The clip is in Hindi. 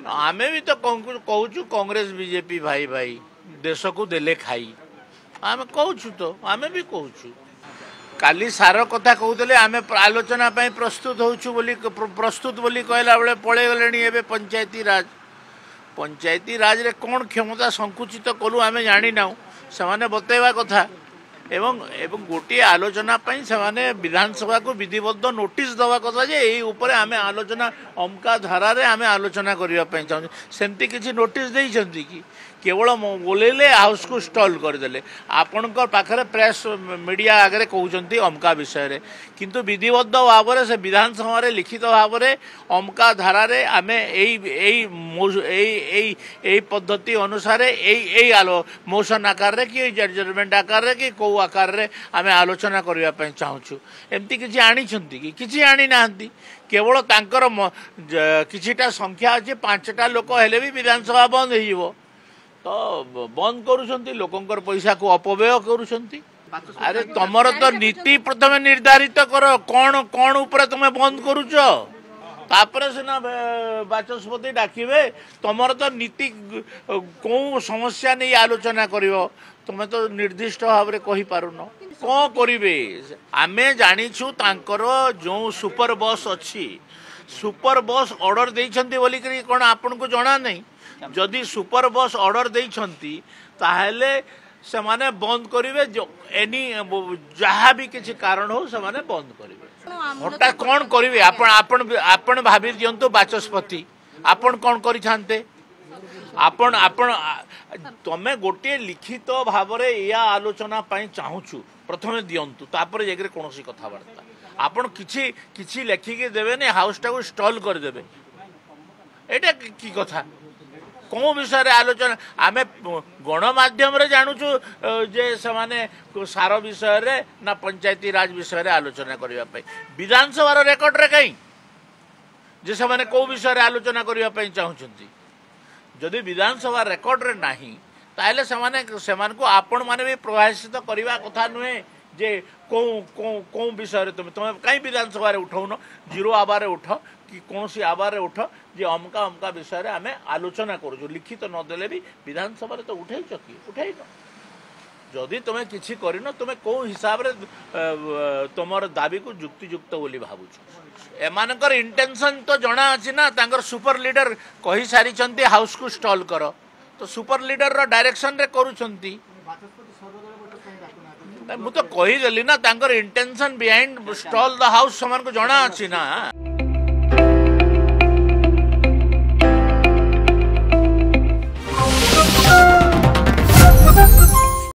आमे भी तो कहूँ कांग्रेस बीजेपी भाई भाई देश को देले खाई आमे कहूँ तो आमे भी कहूँ काली सार कथा कहते आमे आलोचना प्रस्तुत प्रस्तुत बोली कहला बेले पड़े गले पंचायती राज रे कौन क्षमता संकुचित कलु आमे जानी ना से बतेवा कथा एवं गोटे आलोचना से विधानसभा को विधिबद्ध नोटिस दवा कथा जे यही ऊपर आमे आलोचना अमका धारा रे आमे आलोचना करने चाहूँ सेमती किसी नोटिस देइछंती कि केवल बोलेले हाउस को स्टॉल करदे आपणकर पाखरे प्रेस मीडिया आगे कहते अमका विषय रे किंतु विधिबद्ध भाव से विधानसभा रे लिखित भाव में अमका धारा रे आमे एई पद्धति अनुसार मोशन आकार रे कि जजमेंट आकार रे कि कौ आकार रे आमे आलोचना करने चाहूँ एमती किसी आनी कि आनी ना केवल तांकर किछिटा संख्या अच्छे 5टा लोक हेले भी विधानसभा बंद हो तो बंद करुछंती लोकंकर पैसा को अपव्यय करुछंती अरे तमर तो नीति प्रथम निर्धारित कर कौन कौन ऊपर तुम बंद करुच तापर सिना बाचस्पति डाकिबे तमर तो नीति कौ समस्या नहीं आलोचना करिवो तुम तो निर्दिष्ट भाव में कहि पारुनो कौन करिवे आमे जानिछु तांकर जो सुपर बस अच्छी सुपर बस ऑर्डर देइछंती बोली करी कोन आपन को जणा नहीं जदि सुपर बस ऑर्डर देइछंती ताहेले से माने बंद करिवे एनी जहाँ भी किसी कारण हो से माने बंद करिवे हटात कौन करिवे आपण आपण आपण भाबी दियंतु बाचस्पति आपण कौन करि थांते आपण आपण तमे गोटे लिखित भाव रे या आलोचना पई चाहूछु प्रथमे दियंतु तापर जेगरे कोनोसी कथावार्ता आपण किछि किछि लेखिके देबे ने हाउस टा को स्टॉल कर देबे एटा की कथा कौ विषय आलोचना आमे गणमाध्यम रे जानूचु जे समाने सार विषय रे ना पंचायती राज विषय रे आलोचना करिवा पई विधानसभा रो रेकॉर्ड रे कई जे समाने कौ विषय रे आलोचना करिवा पई चाहुचंती जदि विधानसभा रेकॉर्ड रे नाही ताले समान को आपण माने भी प्रभावित करवा कथा नुहे जे कौ कौ कौ विषय रे तुम कहीं विधानसभा रे उठाउन जीरो आबार उठ कि कौन सी आबार उठ जे अमका अमका विषय रे आमे आलोचना करू लिखित नदेले भी विधानसभा रे तो उठाई कि उठाई जदि तुम्हें किसी करन तुम्हें कौ हिसाब रे तुमर दाबी को युक्तियुक्त बोली भावुछ एमानकर इंटेंशन तो जना अछि ना तांकर सुपर लीडर कहि सारी चंती हाउस को स्टॉल कर तो सुपर लीडर रो डायरेक्शन रे करूछंती मु तो कही देली ना तांकर intention behind stall the house समान को जना अछि ना।